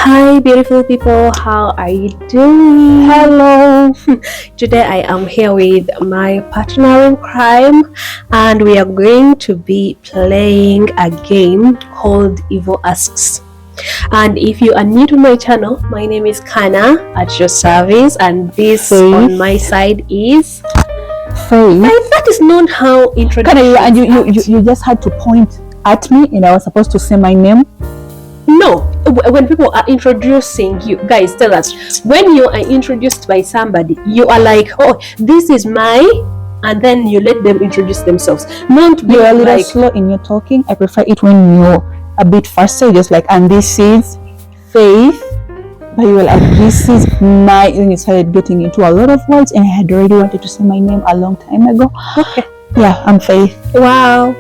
Hi, beautiful people. How are you doing? Hello. Today I am here with my partner in crime, and we are going to be playing a game called Evo Asks. And if you are new to my channel, my name is Kana at your service, and this Faith. on my side is Faith. That is not how introduction. And you just had to point at me, and I was supposed to say my name. No, when people are introducing you, guys, tell us, when you are introduced by somebody, you are like, oh, this is my, and then you let them introduce themselves. Not be You're a little like, slow in your talking. I prefer it when you're a bit faster, just like, and this is Faith. But you were like, this is my, then you started getting into a lot of words, and I had already wanted to say my name a long time ago. okay, Yeah, I'm Faith. wow.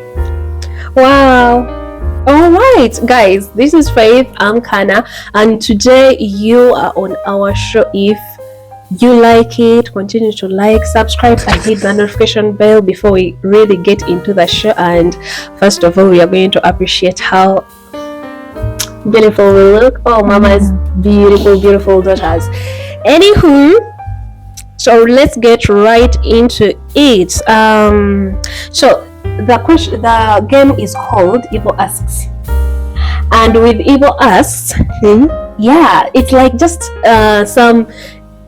All right, guys, this is Faith. I'm Kana, and today you are on our show. If you like it, continue to like, subscribe, and hit the notification bell before we really get into the show. And first of all, we are going to appreciate how beautiful we look. Oh, Mama's beautiful daughters. Anywho, so let's get right into it. So the game is called Evo Asks, and with Evo Asks, yeah, it's like just some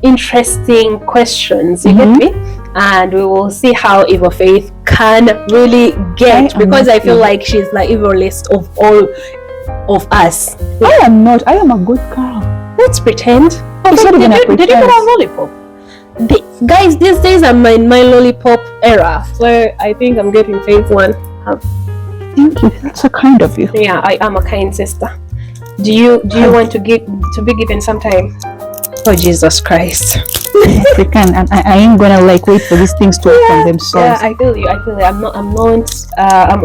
interesting questions. You get me? And we will see how Evo Faith can really get, because I feel like she's the evilest of all of us. I am not. I am a good girl. Let's pretend. It's not even a Did you get pretend. a lollipop? Guys, these days I'm in my lollipop era, so I think I'm getting Faith one. Thank you. That's so kind of you. Yeah, I am a kind sister. Do you want to be given some time? Oh, Jesus Christ. African, and I ain't gonna like wait for these things to open themselves. Yeah, I feel you. I'm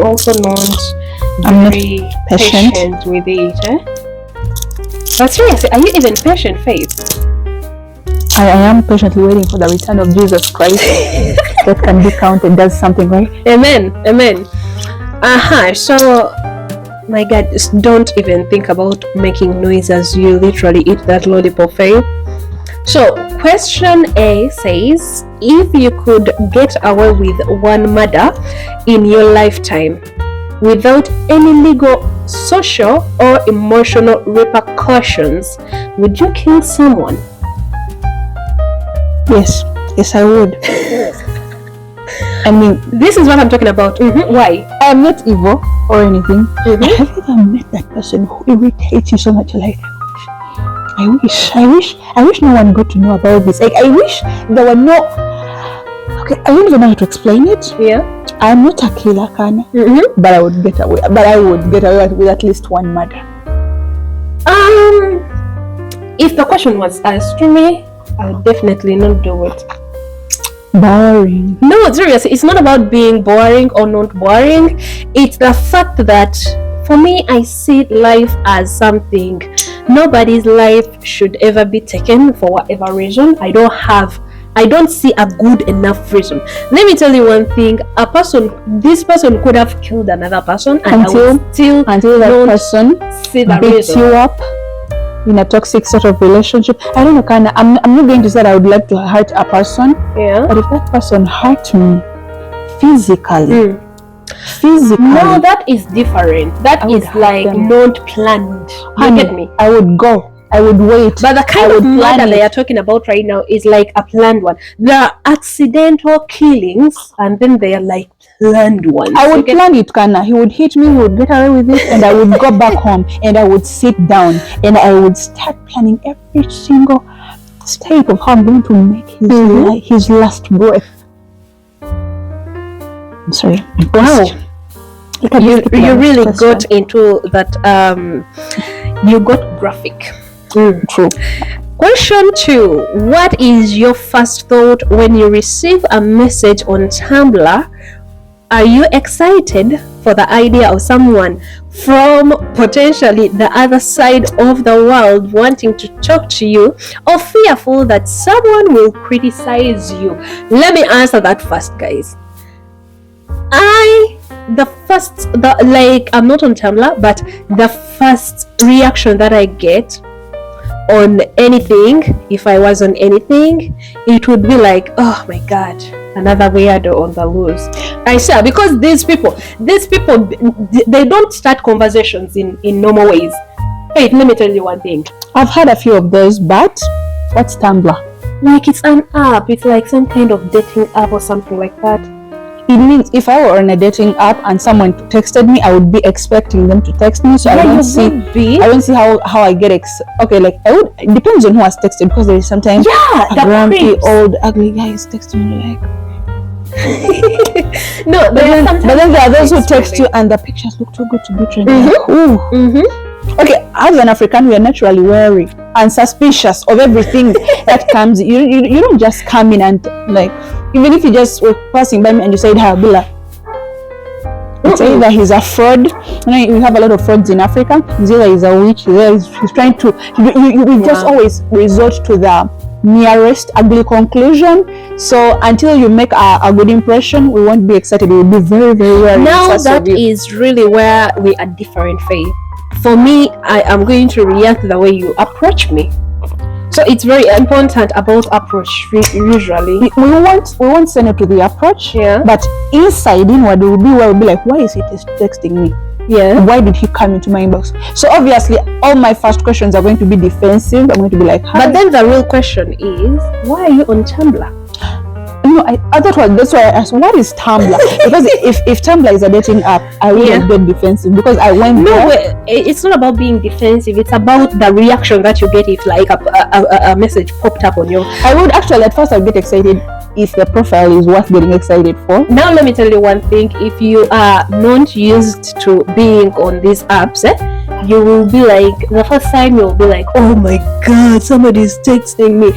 also not very patient with it. But seriously, are you even patient, Faith? I am patiently waiting for the return of Jesus Christ that can be counted. Does something, right? Amen. So, my God, just don't even think about making noise as you literally eat that lollipop, Faith. So, question A says, if you could get away with one murder in your lifetime without any legal, social, or emotional repercussions, would you kill someone? Yes, I would. I mean, This is what I'm talking about. Why? I am not evil or anything. Have you ever met that person who irritates you so much? Like, I wish no one got to know about this. Like, I wish there were no. Okay, I don't even know how to explain it. Yeah. I'm not a killer, Kana, but I would get away. But I would get away with at least one murder. If the question was asked to me, I would definitely not do it. Boring. No, seriously, it's not about being boring or not boring. It's the fact that for me, I see life as something. Nobody's life should ever be taken for whatever reason. I don't see a good enough reason. Let me tell you one thing. This person could have killed another person, and until that person see the beats reason. you up in a toxic sort of relationship. I don't know, Kana. I'm not going to say that I would like to hurt a person. Yeah. But if that person hurt me physically, No, that is different. That is like them. not planned. You honey, get me? I would go. I would wait. But the kind I of would plan murder they it. are talking about right now is like a planned one. There are accidental killings, and then they are like planned ones. I would You get- plan it, Kana. He would hit me, he would get away with it, and I would go back home and I would sit down and I would start planning every single step of how I'm going to make his last breath. I'm sorry. Wow. You really got into that. You got graphic. True. Question 2. What is your first thought when you receive a message on Tumblr? Are you excited for the idea of someone from potentially the other side of the world wanting to talk to you, or fearful that someone will criticize you? Let me answer that first, guys. I'm not on Tumblr, but the first reaction that I get on anything, if I was on anything, it would be like, oh my god, another weirdo on the loose. I say, because these people, they don't start conversations in normal ways. Hey, let me tell you one thing. I've had a few of those, but what's Tumblr? Like, it's an app. It's like some kind of dating app or something like that. It means if I were on a dating app and someone texted me, I would be expecting them to text me. So I don't see how I get okay. Like it depends on who has texted, because there is sometimes a grumpy old ugly guy is texting me like. No, but then there are those who text you and the pictures look too good to be true. Okay, as an African, we are naturally wary and suspicious of everything that comes. You don't just come in and like, even if you just were passing by me and you said hi, I'll be like, it's either he's a fraud. You know, we have a lot of frauds in Africa. It's either he's a witch, he's trying to. We just always resort to the nearest ugly conclusion. So until you make a good impression, we won't be excited. We'll be very, very wary. Now that is really where we are different, Faith. For me, I am going to react the way you approach me. So it's very important about approach. Usually, we won't send it to the approach. Yeah. But inside, inward, we'll be like, why is he texting me? Yeah. Why did he come into my inbox? So obviously, all my first questions are going to be defensive. I'm going to be like, hi. But then the real question is, why are you on Tumblr? No, that's why I asked, what is Tumblr? Because if Tumblr is a dating app, I wouldn't get defensive, because I went there. No, it's not about being defensive. It's about the reaction that you get if like a message popped up on you. I would actually, at first, I'd get excited if the profile is worth getting excited for. Now, let me tell you one thing. If you are not used to being on these apps, you will be like, the first time you'll be like, oh my god, somebody's texting me.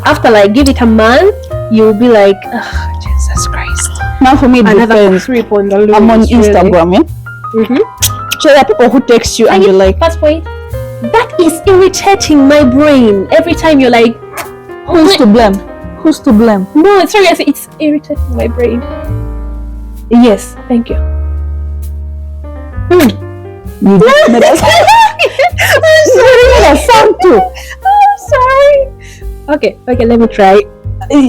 After like give it a month, you'll be like, oh, Jesus Christ. Now for me, it depends. I'm on Instagram, So there are people who text you and you're like, wait, that is irritating my brain. Every time you're like, who's to blame? Who's to blame? No, seriously, it's irritating my brain. Yes, thank you. You just made us. I'm sorry. Sound too. I'm sorry. Okay, let me try.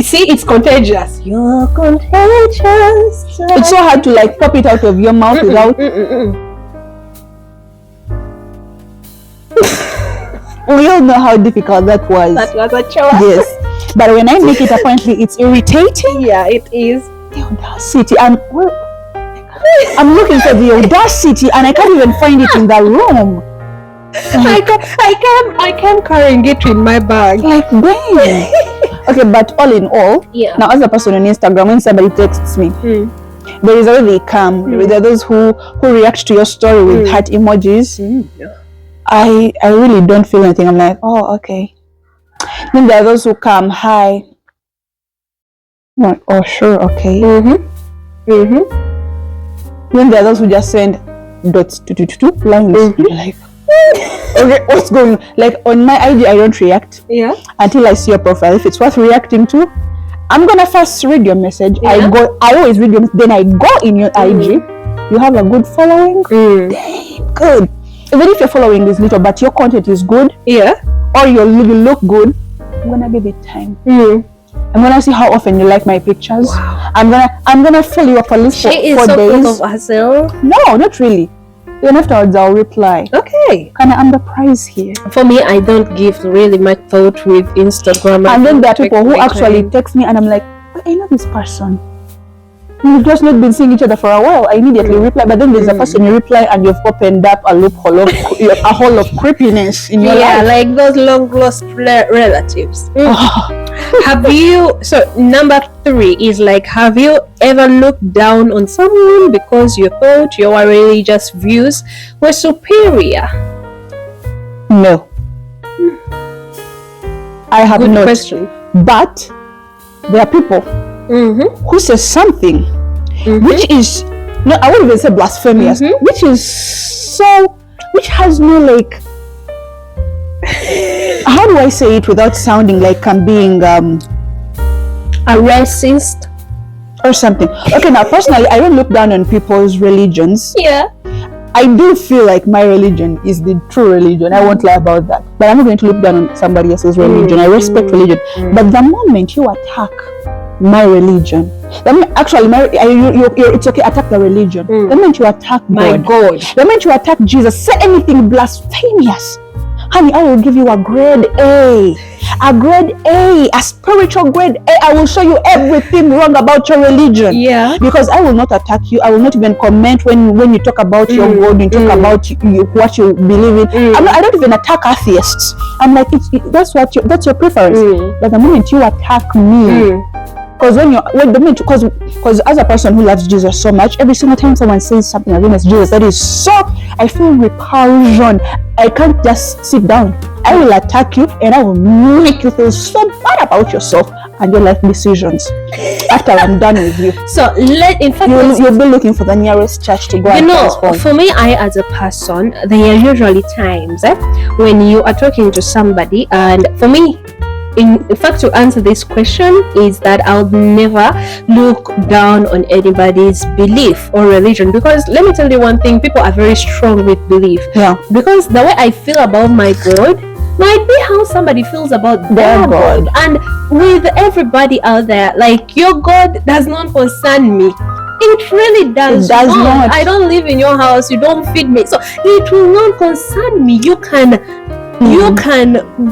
See, it's contagious. You're contagious. It's so hard to like pop it out of your mouth without. We all know how difficult that was. That was a choice. Yes, but when I make it apparently it's irritating. Yeah, it is. The audacity. I'm looking for the audacity and I can't even find it in the room. I can't carrying it in my bag. Like, dang. Okay, but all in all, now as a person on Instagram, when somebody texts me, there is a way they come. There are those who react to your story with heart emojis. I really don't feel anything. I'm like, oh, okay. Then there are those who come, hi. I'm like, oh, sure, okay. Then there are those who just send dots, lines. You're like, okay, what's going on? Like on my IG, I don't react until I see your profile. If it's worth reacting to, I'm gonna first read your message. I always read your message, then I go in your IG. You have a good following. Damn good. Even if your following is little, but your content is good, or you look good, I'm gonna give it time. I'm gonna see how often you like my pictures. Wow. I'm gonna follow you up for at least 4 days. She is so full of herself. No, not really. Then afterwards I'll reply. Okay. I'm the prize here. For me, I don't give really much thought with Instagram. And then there are people who actually text me and I'm like, I know this person. We've just not been seeing each other for a while. I immediately reply, but then there's a person you reply and you've opened up a loophole of a hole of creepiness in your life. Yeah, like those long lost relatives. Have you, so number 3 is like, have you ever looked down on someone because you thought your religious views were superior? No. I have Good not. Question. But there are people who say something which is, no, I wouldn't even say blasphemous, which has no like, how do I say it without sounding like I'm being a racist or something? Okay, now personally, I don't look down on people's religions. Yeah. I do feel like my religion is the true religion. I won't lie about that. But I'm not going to look down on somebody else's religion. I respect religion. But the moment you attack my religion, actually, it's okay, attack the religion. The moment you attack My God. the moment you attack Jesus, say anything blasphemous, honey, I will give you a grade A. A grade A, a spiritual grade A. I will show you everything wrong about your religion. Yeah. Because I will not attack you. I will not even comment when you talk about your God, you talk about what you believe in. I don't even attack atheists. I'm like, that's your preference. But the moment you attack me, because as a person who loves Jesus so much, every single time someone says something against Jesus, I feel repulsion. I can't just sit down. I will attack you and I will make you feel so bad about yourself and your life decisions after I'm done with you. So you'll be looking for the nearest church to go and transform. For me, I as a person, there are usually times when you are talking to somebody, and for me, in fact, to answer this question is that I'll never look down on anybody's belief or religion, because let me tell you one thing, people are very strong with belief. Yeah. Because the way I feel about my God might be how somebody feels about their God. And with everybody out there, like, your God does not concern me. It really does not. I don't live in your house, you don't feed me, so it will not concern me. You can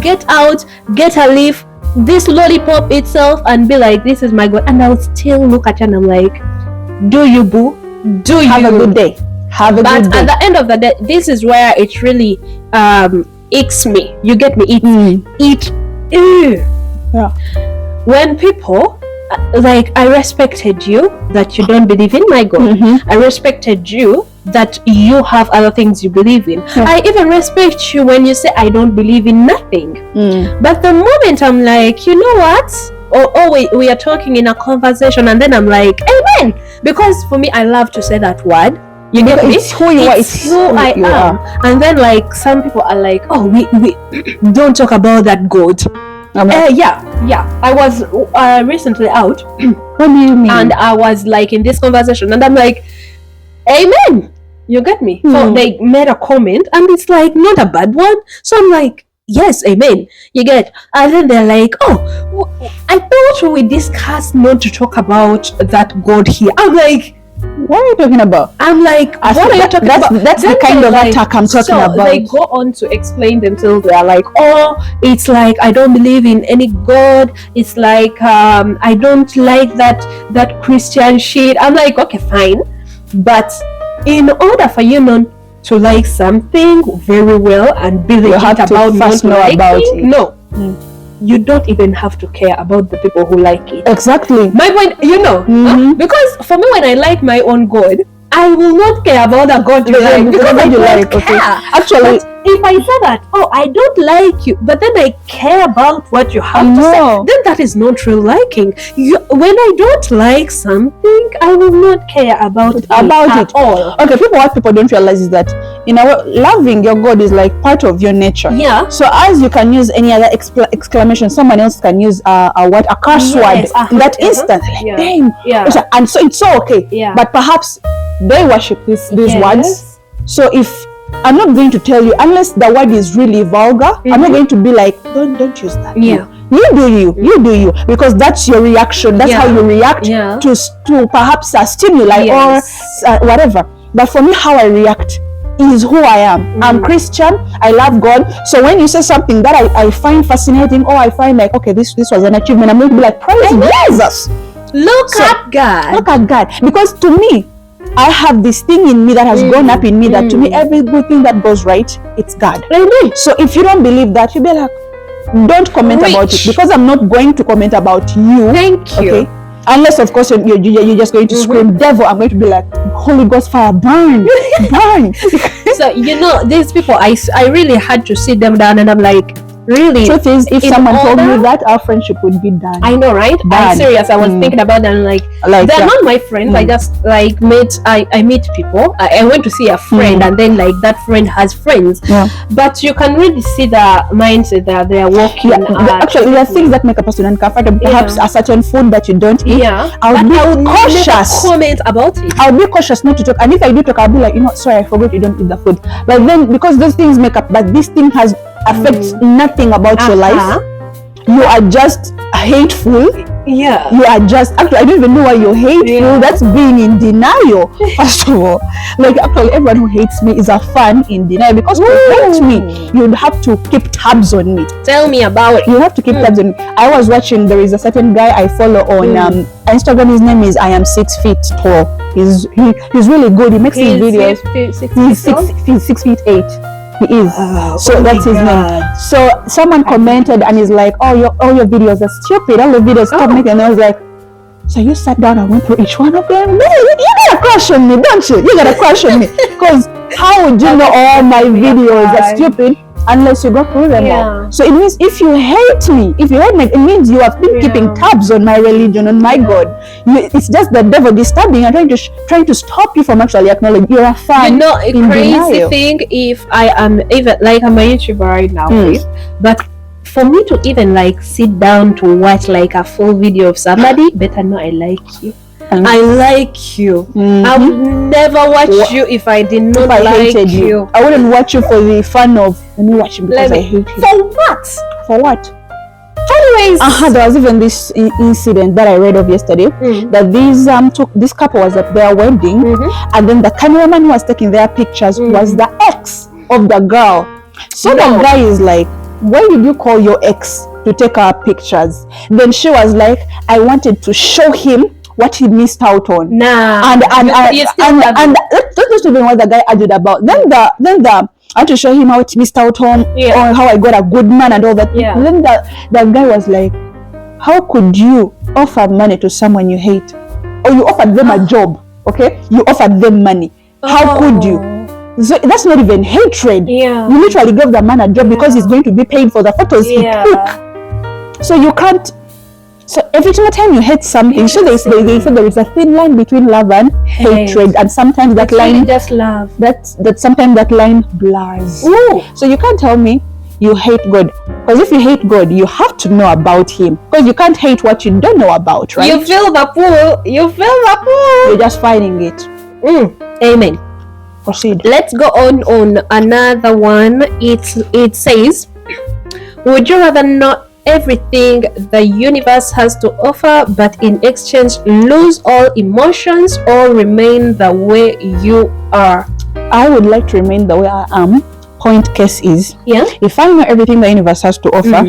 get out, get a leaf, this lollipop itself, and be like, this is my God, and I'll still look at you and I'm like, do you, boo? Have a good day. But at the end of the day, this is where it really aches me. You get me? Yeah. When people like, I respected you that you don't believe in my God. I respected you that you have other things you believe in. I even respect you when you say I don't believe in nothing. But the moment I'm like, you know what? We are talking in a conversation, and then I'm like, amen. Because for me, I love to say that word. You get me? It's who you are. It's who I am. And then, like, some people are like, oh, we don't talk about that God. Yeah. I was recently out. What do you mean? And I was like in this conversation, and I'm like, amen. You get me? So they made a comment, and it's like not a bad one. So I'm like, yes, amen. You get? And then they're like, oh, I thought we discussed not to talk about that God here. I'm like, what are you talking about? I'm like, what are you talking about? That's the kind of attack I'm talking about. They go on to explain themselves. They are like, oh, it's like I don't believe in any God. It's like I don't like that Christian shit. I'm like, okay, fine. But in order for you not to like something very well and be you have to first know about it. No. You don't even have to care about the people who like it. Exactly. My point, because for me, when I like my own God, I will not care about the God you like, because I don't care. Okay. Actually, but if I say that, oh, I don't like you, but then I care about what you have to say, then that is not real liking. When I don't like something, I will not care about it at all. Okay, what people don't realize is that, loving your God is like part of your nature. Yeah. So as you can use any other exclamation, someone else can use a curse word in that instant. Like, damn. Yeah. And so it's so okay. Yeah. But perhaps they worship these words. So if I'm not going to tell you, unless the word is really vulgar, I'm not going to be like, don't use that. Yeah. You do you, because that's your reaction. That's how you react to perhaps a stimuli or whatever. But for me, how I react is who I am. I'm Christian. I love God. So when you say something that I find fascinating, or I find like, okay, this was an achievement, I'm going to be like, praise Jesus. Look at God. Because to me, I have this thing in me that has grown up in me that to me, every good thing that goes right, it's God. So if you don't believe that, you'll be like, don't comment about it, because I'm not going to comment about you. Thank you. Okay? Unless, of course, you're just going to scream devil. I'm going to be like, Holy Ghost fire, burn, burn. So these people, I really had to sit them down, and I'm like, Really. Truth is, if In someone told me order- that, our friendship would be done. I know, right? I'm Bad. serious. I was thinking about that. And like they're yeah. not my friends. I just like I meet people. I went to see a friend, and then like that friend has friends. Yeah. But you can really see the mindset that they are working. Actually, there are things that make a person uncomfortable. Perhaps a certain food that you don't eat. Yeah, I would but be I would cautious. never comment about it. I'll be cautious not to talk, and if I do talk, I'll be like, sorry, I forgot you don't eat the food. But then, because those things make up, but this thing affects nothing about your life. You are just hateful. Yeah. You are just, actually, I don't even know why you're hateful. Yeah. That's being in denial. First of all, like, actually, everyone who hates me is a fan in denial, because to hate me, you'd have to keep tabs on me. Tell me about it. You have to keep tabs on me. I was watching, there is a certain guy I follow on Instagram. His name is I Am 6 Feet Tall. He's really good. He makes these videos. He's 6 feet 8. He is. So that's his name. So someone commented and is like, all your videos are stupid. All the videos stop making. And I was like, so you sat down and went through each one of them? No, you got a crush on me, don't you? You got a crush on me. Because how would you know all my videos are stupid unless you go through them all? So it means if you hate me, it means you have been keeping tabs on my religion, on my God. It's just the devil disturbing and trying to stop you from actually acknowledging you're a fan. You know, a in crazy denial. thing, if I am even like I'm a YouTuber right now, please, but for me to even like sit down to watch like a full video of somebody, better know I like you. I like you. I would never watch you if I did not hated like you. I wouldn't watch you for the fun of me watching because I hate you. For what? For what? Anyways, there was even this incident that I read of yesterday, that this couple was at their wedding, and then the cameraman who was taking their pictures was the ex of the girl. So the guy is like, why did you call your ex to take our pictures? Then she was like, I wanted to show him what he missed out on. And that's even what the guy argued about. Then the I had to show him how it missed out on, or how I got a good man and all that. Then the guy was like, how could you offer money to someone you hate? Or you offered them a job, okay? You offered them money. How could you? So that's not even hatred. You literally gave the man a job because he's going to be paid for the photos he took. So you can't. So every single time you hate something, so they say there is a thin line between love and hatred, and sometimes that line really just love. That sometimes that line blurs. So you can't tell me you hate God, because if you hate God, you have to know about Him, because you can't hate what you don't know about, right? You fill the pool. You're just finding it. Amen. Proceed. Let's go on another one. It says, would you rather not everything the universe has to offer, but in exchange lose all emotions, or remain the way you are? I would like to remain the way I am. Point case is, if I know everything the universe has to offer,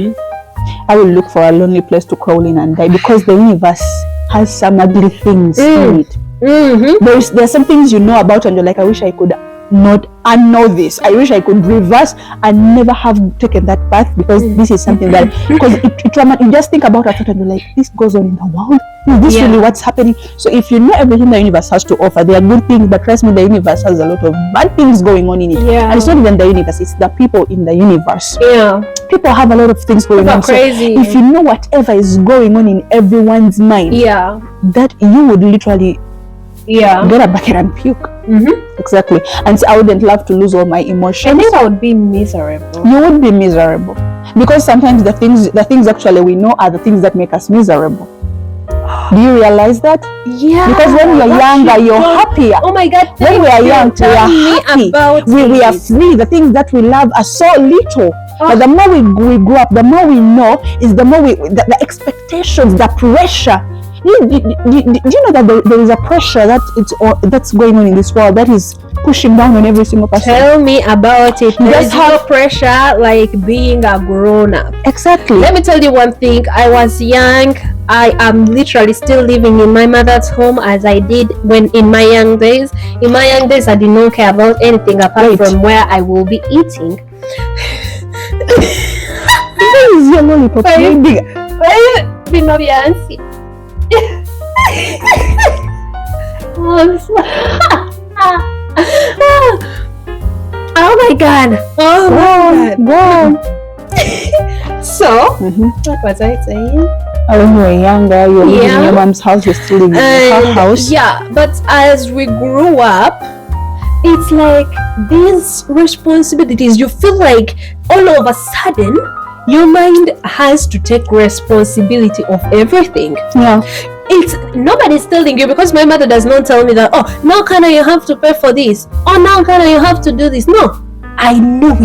I will look for a lonely place to crawl in and die, because the universe has some ugly things in it. There's some things you know about and you're like, I wish I could not unknow this. I wish I could reverse and never have taken that path, because this is something that, because you just think about a thought and you're like, this goes on in the world. Is this really what's happening? So if you know everything the universe has to offer, there are good things, but trust me, the universe has a lot of bad things going on in it. And it's not even the universe, it's the people in the universe. People have a lot of things going on. Crazy. So if you know whatever is going on in everyone's mind, that you would literally get a bucket and puke. Exactly. And so I wouldn't love to lose all my emotions. I think I would be miserable. You would be miserable, because sometimes the things actually we know are the things that make us miserable. Do you realize that? Because when you're younger, you're happier. Oh my God! When we are young, we are happy. We are free. The things that we love are so little. But the more we grow up, the more we know, is the more the expectations, the pressure. Do you know that there is a pressure that's going on in this world that is pushing down on every single person? Tell me about it. There's no pressure like being a grown-up. Exactly. Let me tell you one thing. I was young. I am literally still living in my mother's home as I did when in my young days. In my young days, I did not care about anything apart from where I will be eating. Where is your lollipop? Oh my God! Oh my God! So, what was I saying? When you were younger, you were living in your mom's house, you're still living in her house. Yeah, but as we grew up, it's like these responsibilities, you feel like all of a sudden your mind has to take responsibility of everything. Yeah. It's nobody's telling you, because my mother does not tell me that, oh, now Kana, you have to pay for this, oh, now Kana, you have to do this. No, I know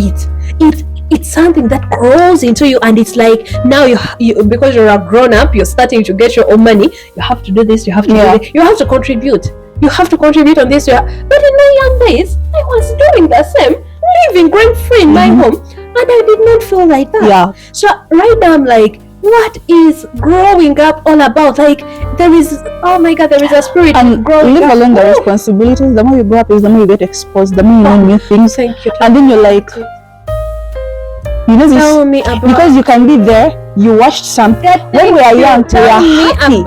it's something that grows into you, and it's like now you because you're a grown up, you're starting to get your own money, you have to do this, you have to do this, you have to contribute on this. But in my young days, I was doing the same, living rent free in my home, and I did not feel like that. Yeah. So right now I'm like, what is growing up all about? Like, there is, oh my God, there is a spirit and growing live up. along the responsibilities. The more you grow up is the more you get exposed, the more you know new things. Thank you. And then you're like, you know this, Tell me about, because you can be there, you watched something. When we are young, we are happy,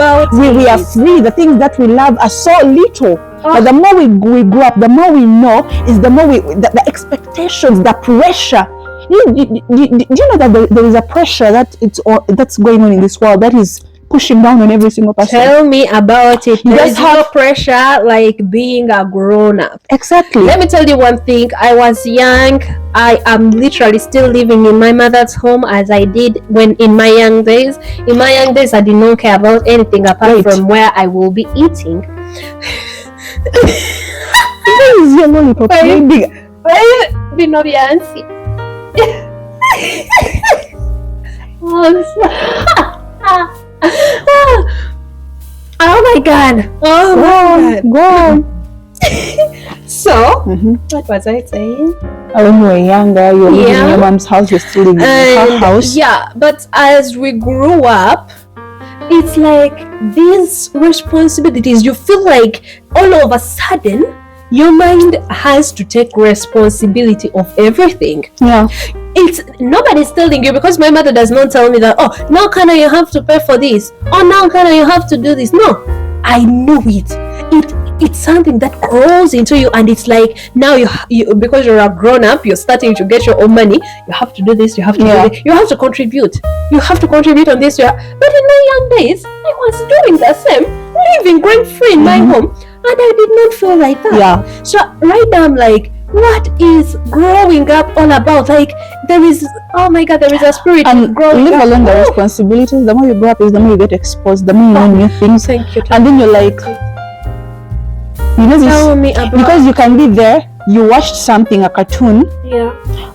we are free. The things that we love are so little. But the more we grow up, the more we know, is the more the expectations, the pressure. Do you know that there is a pressure that's going on in this world that is pushing down on every single person? Tell me about it. There is no pressure like being a grown-up. Exactly. Let me tell you one thing. I was young. I am literally still living in my mother's home as I did when in my young days. In my young days, I did not care about anything apart from where I will be eating. Where is your lollipop? Oh my God. Oh my God. Go on. So, what was I saying? When you were younger, you were living in your mom's house, you're still living in her house. Yeah, but as we grew up, it's like these responsibilities, you feel like all of a sudden your mind has to take responsibility of everything. Yeah. It's nobody's telling you, because my mother does not tell me that, oh, now Kana, you have to pay for this, oh, now Kana, you have to do this. No, I know it's something that grows into you, and it's like now you because you're a grown up, you're starting to get your own money, you have to do this, you have to do this, you have to contribute on this. But in my young days, I was doing the same, living rent free in my home, and I did not feel like that. Yeah. So right now I'm like, what is growing up all about? Like, there is, oh my God, there is a spirit growing live up. along the responsibilities. The more you grow up is the more you get exposed, the more you know new things. Thank you. And then you're like, you know this, tell me about, because you can be there, you watched something, a cartoon,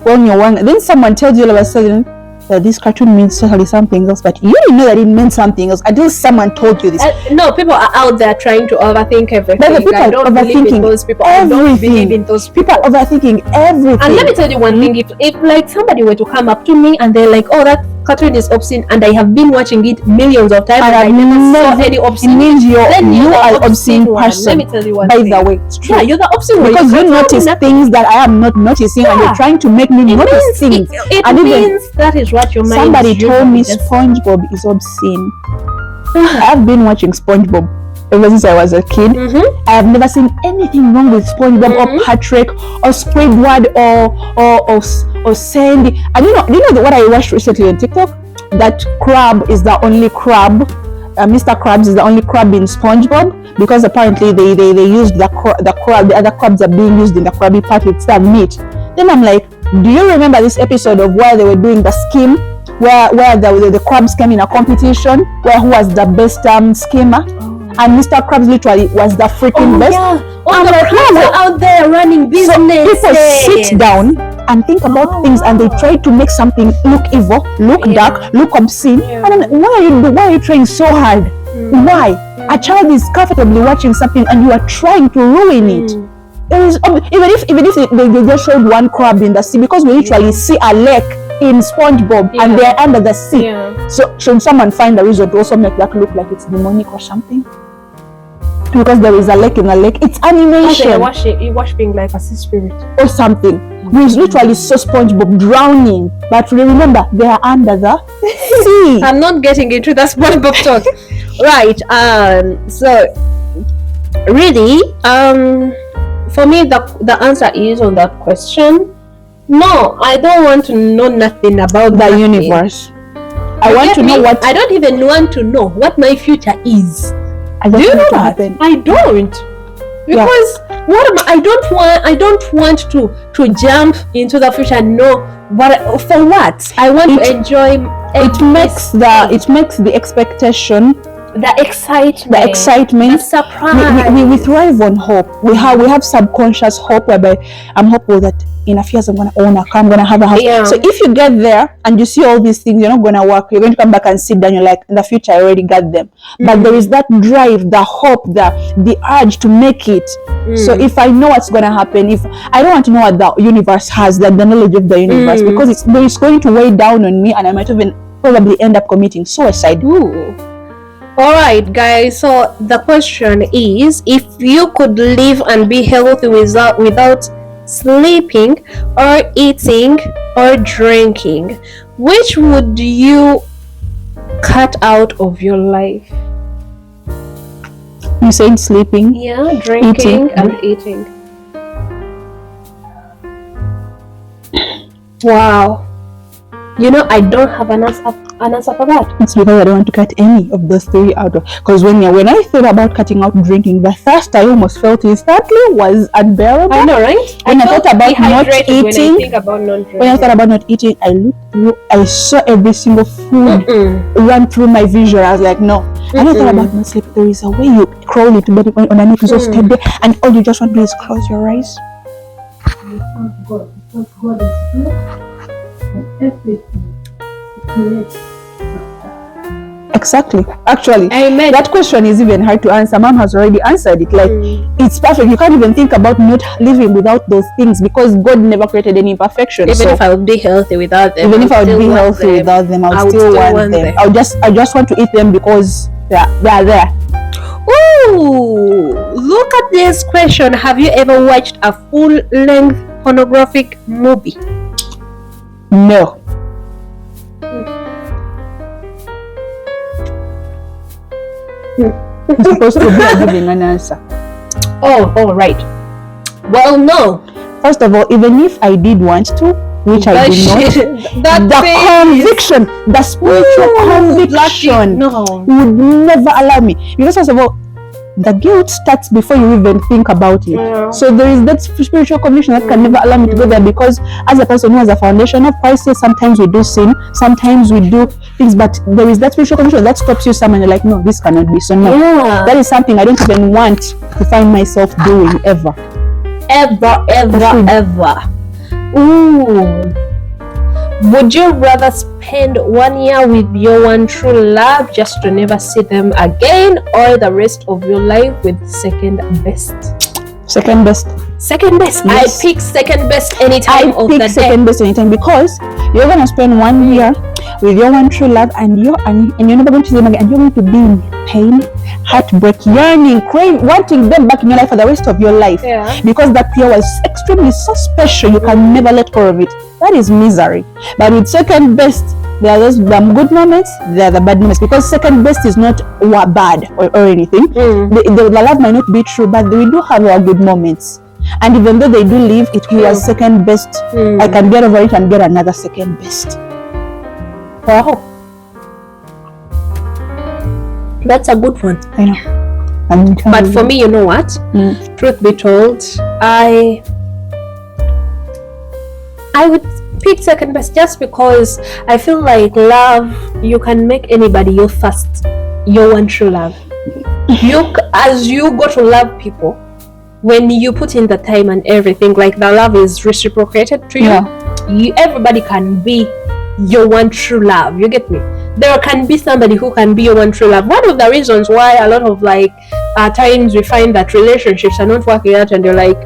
when you're young, then someone tells you all of a sudden that this cartoon means totally something else, but you didn't know that it meant something else until someone told you this. No, people are out there trying to overthink everything. But people I don't believe in those people. I don't believe in those people. People are overthinking everything. And let me tell you one thing, if like somebody were to come up to me and they're like, oh, that cartoon is obscene, and I have been watching it millions of times, and I never saw any obscene. It means you are an obscene person. Let me tell you one thing. By the way, it's true. Yeah, you're the obscene one. Because you notice things that I am not noticing, and you're trying to make me notice things. It means that is what your mind. Somebody told me SpongeBob is obscene. I have been watching SpongeBob ever since I was a kid. I have never seen anything wrong with SpongeBob or Patrick or Squidward or Sandy. And you know what I watched recently on TikTok? That Crab is the only crab. Mr. Krabs is the only crab in SpongeBob, because apparently they used the crab. The other crabs are being used in the Krabby Patty. It's their meat. Then I'm like, do you remember this episode of where they were doing the scheme? Where the crabs came in a competition, where who was the best schemer, and Mr. Krabs literally was the freaking best. And the crabs are out there running business. So people sit down and think about things, and they try to make something look evil, look dark, look obscene. And then, why are you trying so hard? Why? A child is comfortably watching something and you are trying to ruin it. There is, even if they just showed one crab in the sea, because we literally see a lake in SpongeBob and they're under the sea. So should someone find a reason to also make that look like it's demonic or something? Because there is a lake in a lake. It's animation. You watch being like a sea spirit or something. We literally saw SpongeBob drowning, but remember they are under the sea. I'm not getting into that SpongeBob talk. Right. So really, for me, the answer is on that question. No, I don't want to know nothing about the nothing. universe. I want to know what. I don't even want to know what my future is. Do you know that? Happen. I don't. Because what am I don't want to jump into the future and know what for what. I want to enjoy it makes the expectation, the excitement, the surprise. We thrive on hope. We have subconscious hope whereby I'm hopeful that in a few years I'm gonna own a car, I'm gonna have a house. Yeah. So if you get there and you see all these things, you're not gonna work, you're going to come back and sit down, you're like, in the future I already got them. But there is that drive, the hope, the urge to make it. So if I know what's gonna happen, if I don't want to know what the universe has, like the knowledge of the universe, because it's going to weigh down on me and I might even probably end up committing suicide. Alright guys, so the question is, if you could live and be healthy without sleeping or eating or drinking, which would you cut out of your life? You said sleeping? Yeah, drinking and eating. Wow. You know, I don't have an answer for that. It's because I don't want to cut any of those three out. Because when I thought about cutting out drinking, the thirst I almost felt instantly was unbearable. I know, right? When I thought about not eating, when I thought about not eating, I looked through, I saw every single food run through my vision. I was like, no. And I thought about not sleeping. There is a way you crawl into bed on an exhausted day, and all you just want to do is close your eyes. God is good. Exactly. Actually, that question is even hard to answer. Mom has already answered it. Like, it's perfect. You can't even think about not living without those things because God never created any imperfection. Even if I would be healthy without them, I would still want them. I just want to eat them because they are there. Ooh, look at this question. Have you ever watched a full-length pornographic movie? No. You're supposed to be giving an answer. Oh, right. Well, no. First of all, even if I did want to, which I did not, the spiritual conviction would never allow me. Because first of all, the guilt starts before you even think about it. Yeah. So there is that spiritual conviction that can never allow me to go there, because as a person who has a foundation of Christ, sometimes we do sin, sometimes we do things, but there is that spiritual conviction that stops you somewhere. You're like, no, this cannot be. So no, that is something I don't even want to find myself doing ever. Ooh. Would you rather spend 1 year with your one true love just to never see them again, or the rest of your life with second best? Second best. Second best. Yes. I pick second best anytime of the day. I pick second best anytime, because you're gonna spend 1 year with your one true love, and you're never going to see them again, and you're going to be in pain, heartbreak, yearning, craving, wanting them back in your life for the rest of your life. Yeah. Because that year was extremely so special, you can never let go of it. That is misery. But with second best, there are those good moments, there are the bad moments, because second best is not bad or anything. The love might not be true, but we do have our good moments. And even though they do leave, it was second best. I can get over it and get another second best. Wow. That's a good one. I know. But for me, you know what? Truth be told, I would pick second best, just because I feel like love, you can make anybody your first, your one true love. As you go to love people, when you put in the time and everything, like the love is reciprocated to you. Everybody can be your one true love. You get me? There can be somebody who can be your one true love. One of the reasons why a lot of times we find that relationships are not working out, and you're like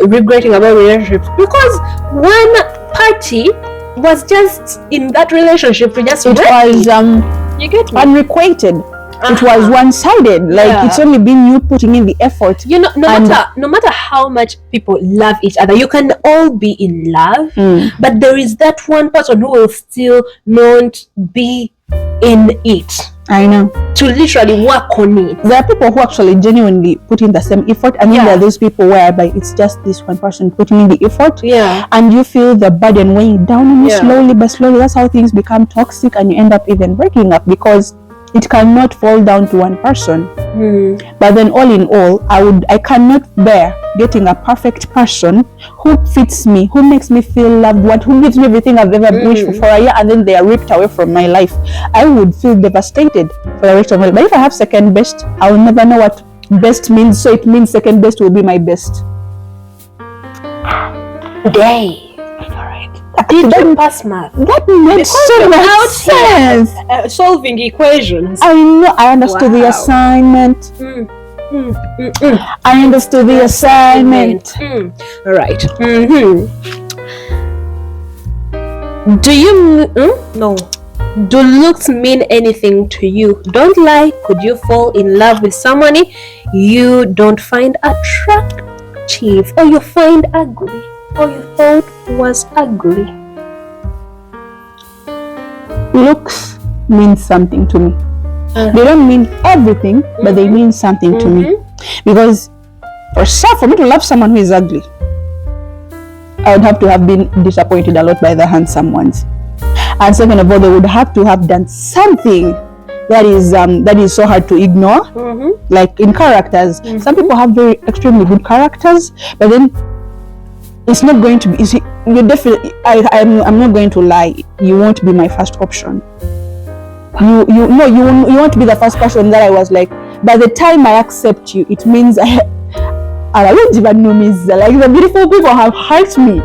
regretting about relationships, because one party was just in that relationship to just you get me? Unrequited. It was one-sided. It's only been you putting in the effort. You know, no matter how much people love each other, you can all be in love, but there is that one person who will still not be in it, I know. to literally work on it. There are people who actually genuinely put in the same effort, and then there are those people whereby it's just this one person putting in the effort, and you feel the burden weighing down on you slowly but slowly. That's how things become toxic, and you end up even breaking up because it cannot fall down to one person. But then all in all, I cannot bear getting a perfect person who fits me, who makes me feel loved, who gives me everything I've ever wished for a year, and then they are ripped away from my life. I would feel devastated for the rest of my life. But if I have second best, I will never know what best means, so it means second best will be my best. Day. Did you pass math? That makes so much sense. Solving equations. I know. I understood the assignment. I understood the assignment. All right. Do you no? Do looks mean anything to you? Don't lie. Could you fall in love with someone you don't find attractive, or you find ugly, or you thought was ugly? Looks mean something to me. They don't mean everything, but they mean something to me. Because for me to love someone who is ugly, I would have to have been disappointed a lot by the handsome ones. And second of all, they would have to have done something that is so hard to ignore. Like in characters, some people have very extremely good characters, but then it's not going to be easy. You definitely, I'm not going to lie, you won't be my first option. You won't be the first person that I was like, by the time I accept you, it means I don't even know me. Like, the beautiful people have hurt me.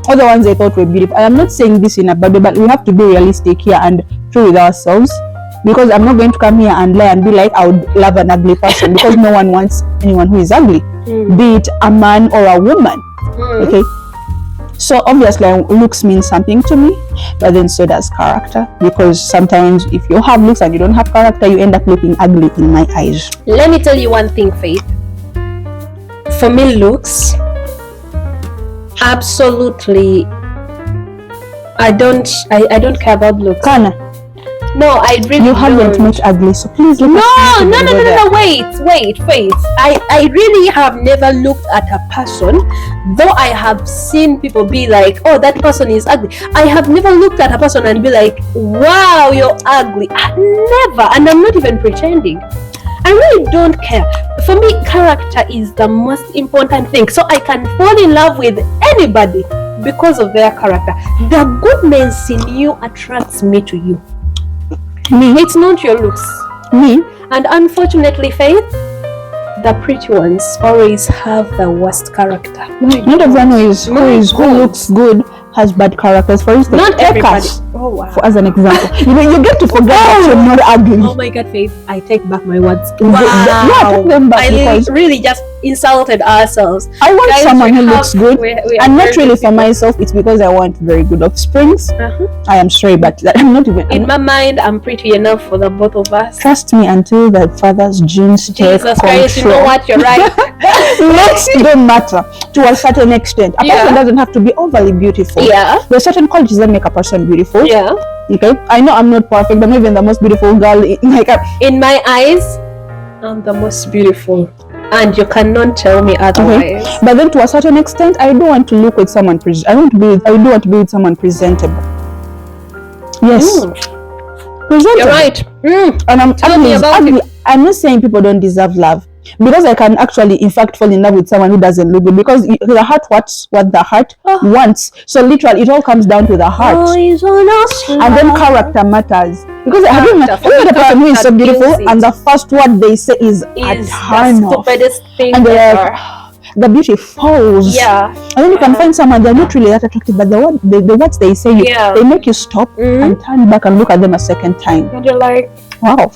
All the ones I thought were beautiful. And I'm not saying this in a bad way, but we have to be realistic here and true with ourselves. Because I'm not going to come here and lie and be like, I would love an ugly person, because no one wants anyone who is ugly, be it a man or a woman. Okay, so obviously looks mean something to me, but then so does character, because sometimes if you have looks and you don't have character, you end up looking ugly in my eyes. Let me tell you one thing, Faith. For me, looks, absolutely, I don't care about looks. Kana, no, I really you haven't don't. met ugly, so please look. No, wait, Faith. I really have never looked at a person, though I have seen people be like, oh, that person is ugly. I have never looked at a person and be like, wow, you're ugly. Never, and I'm not even pretending. I really don't care. For me, character is the most important thing. So I can fall in love with anybody because of their character. The goodness in you attracts me to you. Me? It's not your looks. Me? And unfortunately, Faith, the pretty ones always have the worst character. Not everyone who looks good has bad characters. For instance, not everybody. Oh, wow. As an example, you get to forget that you're not ugly. Oh my God, Faith, I take back my words. Wow. Take them back, I really just insulted ourselves. I want someone who looks good, and not really for myself. It's because I want very good offsprings. I am sorry, but I'm not even. In my mind, I'm pretty enough for the both of us. Trust me, until the father's genes take Jesus Christ, you know what? You're right. Looks don't matter to a certain extent. A person doesn't have to be overly beautiful. Yeah. There are certain qualities that make a person beautiful. Yeah. Okay. I know I'm not perfect. I'm not even the most beautiful girl. In my eyes, I'm the most beautiful, and you cannot tell me otherwise. Okay. But then, to a certain extent, I do want to look with someone. I do want to be with someone presentable. Yes. Presentable. You're right. And I'm Tell me about it. I'm not saying people don't deserve love, because I can actually, in fact, fall in love with someone who doesn't look good, because the heart wants what the heart wants. So literally, it all comes down to the heart. And then character matters, because I have met a person who is so beautiful, and the first word they say is a turn off, and they're like, the beauty falls. Yeah. And then you can find someone, they're not really that attractive, but the words they say, they make you stop and turn back and look at them a second time. And you're like, wow,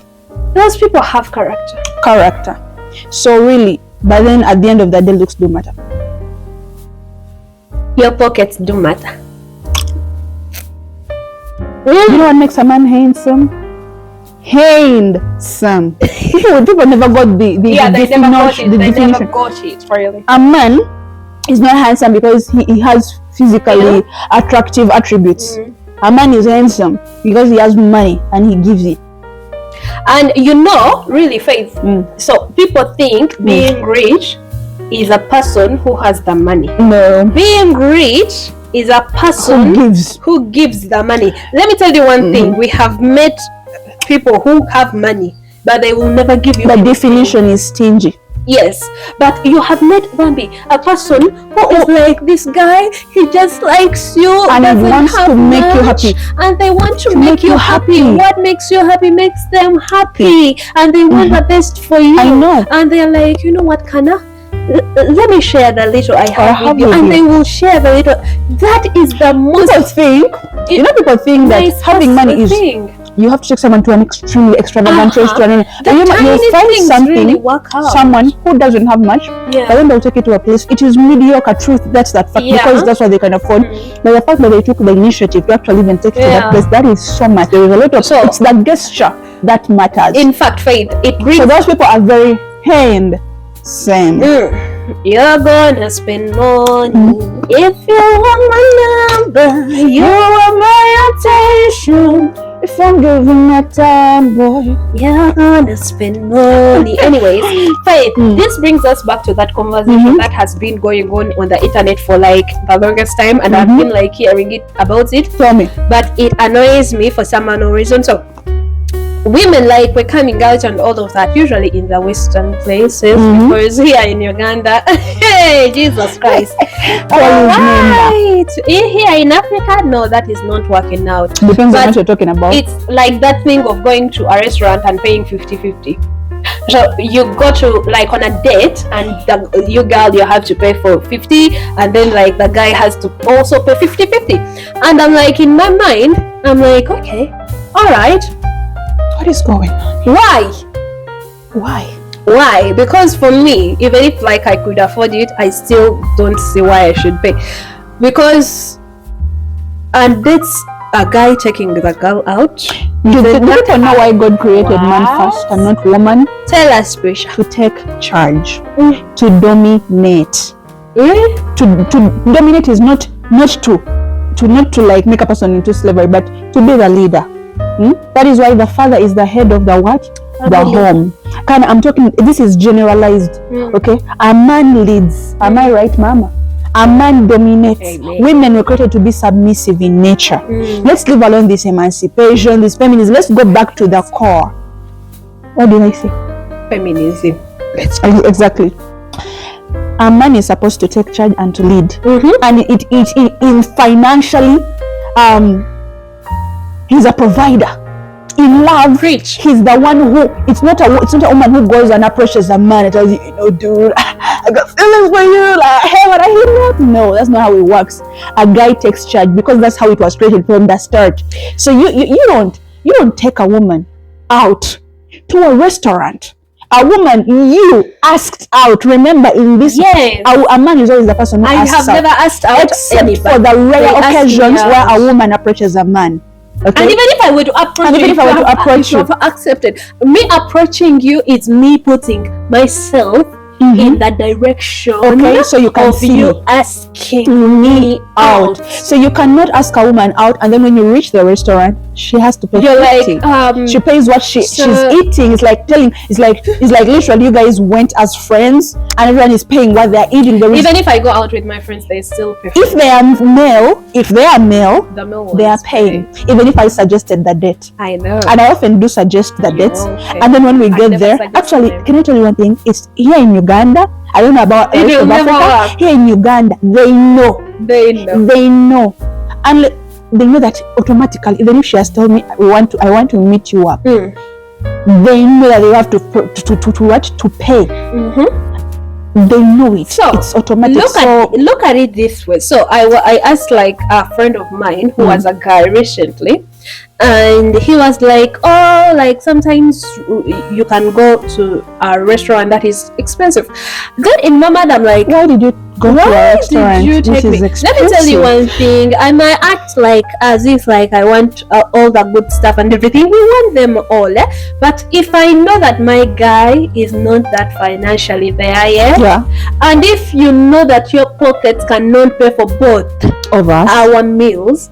those people have character. So really, but then at the end of the day, looks do matter. Your pockets do matter. You know what makes a man handsome? Handsome. People never got the definition. They never got it, really. A man is not handsome because he has physically attractive attributes. A man is handsome because he has money and he gives it. And really, Faith. So people think being rich is a person who has the money. No. Being rich is a person who gives the money. Let me tell you one thing. We have met people who have money, but they will never give you. The definition is stingy. Yes, but you have met a person who is like, this guy, he just likes you and he wants to make you happy, and they want to make you happy. What makes you happy makes them happy, and they want the best for you. I know. And they're like, you know what, Kana? Let me share the little I have with you, and they will share the little. That is the most. People think that having money is. You have to take someone to an extremely extravagant restaurant. You'll find someone who doesn't have much, but then they'll take you to a place. It is mediocre truth. That's that fact, because that's what they can afford. But the fact that they took the initiative to actually even take you to that place, that is so much. There is a lot of. It's that gesture that matters. In fact, Faith, it brings. So those people are very same. You're gonna spend money if you want my number. You want my attention. If I'm giving my time, boy, you're gonna spend money. Anyways, Faith, this brings us back to that conversation that has been going on the internet for like the longest time, and I've been like hearing about it. Tell me. But it annoys me for some unknown reason. So women, like, we're coming out and all of that, usually in the Western places, because here in Uganda, hey, Jesus Christ. Right. Here in Africa, no, that is not working out. Depends on what you're talking about. It's like that thing of going to a restaurant and paying 50-50. So you go to like on a date, and you have to pay for 50, and then like the guy has to also pay 50-50. And I'm like, in my mind, I'm like, okay, all right. What is going on? Why? Because for me, even if like I could afford it, I still don't see why I should pay. Because and that's a guy taking the girl out. Do people know why God created man first and not woman? Tell us, Prisha. To take charge, to dominate. To dominate is not to like make a person into slavery, but to be the leader. That is why the father is the head of the what? The home. I'm talking, this is generalized. Okay? A man leads. Am I right, Mama? A man dominates. Amen. Women were created to be submissive in nature. Let's leave alone this emancipation, this feminism. Let's go back to the core. What did I say? Feminism. Exactly. A man is supposed to take charge and to lead. And it financially, he's a provider. In love, Rich. He's the one who. It's not a woman who goes and approaches a man and tells you, dude, I got feelings for you. Like, hey, what I hear that? No, that's not how it works. A guy takes charge because that's how it was created from the start. So you don't take a woman out to a restaurant. A woman you asked out. Remember, in this, a man is always the person who asks out. I have never asked out, except for the rare occasions where a woman approaches a man. Okay. And even if I were to approach you, you have accepted. Me approaching you is me putting myself in that direction. Okay, so you can see you asking me out. So you cannot ask a woman out, and then when you reach the restaurant, she has to pay. You're like, she pays what she's eating. It's like literally you guys went as friends, and everyone is paying what they're eating. Even if I go out with my friends, they still pay. If they are male, they are paying. Even if I suggested the date, I know, and I often do suggest the dates, and then when we get there, actually, can I tell you one thing? It's here in Uganda. I don't know about the rest of Africa. Here in Uganda, they know, and they know that automatically. Even if she has told me, I want to meet you up, they know that they have to pay. They know it. So it's automatic. Look at it this way. So I asked like a friend of mine who was a guy recently, and he was like, oh, like sometimes you can go to a restaurant that is expensive. Then in my mind I'm like, why did you go to a restaurant? Did you take me? Let me tell you one thing. I might act like as if like I want all the good stuff and everything. We want them all, but if I know that my guy is not that financially there, and if you know that your pockets cannot pay for both of us, our meals,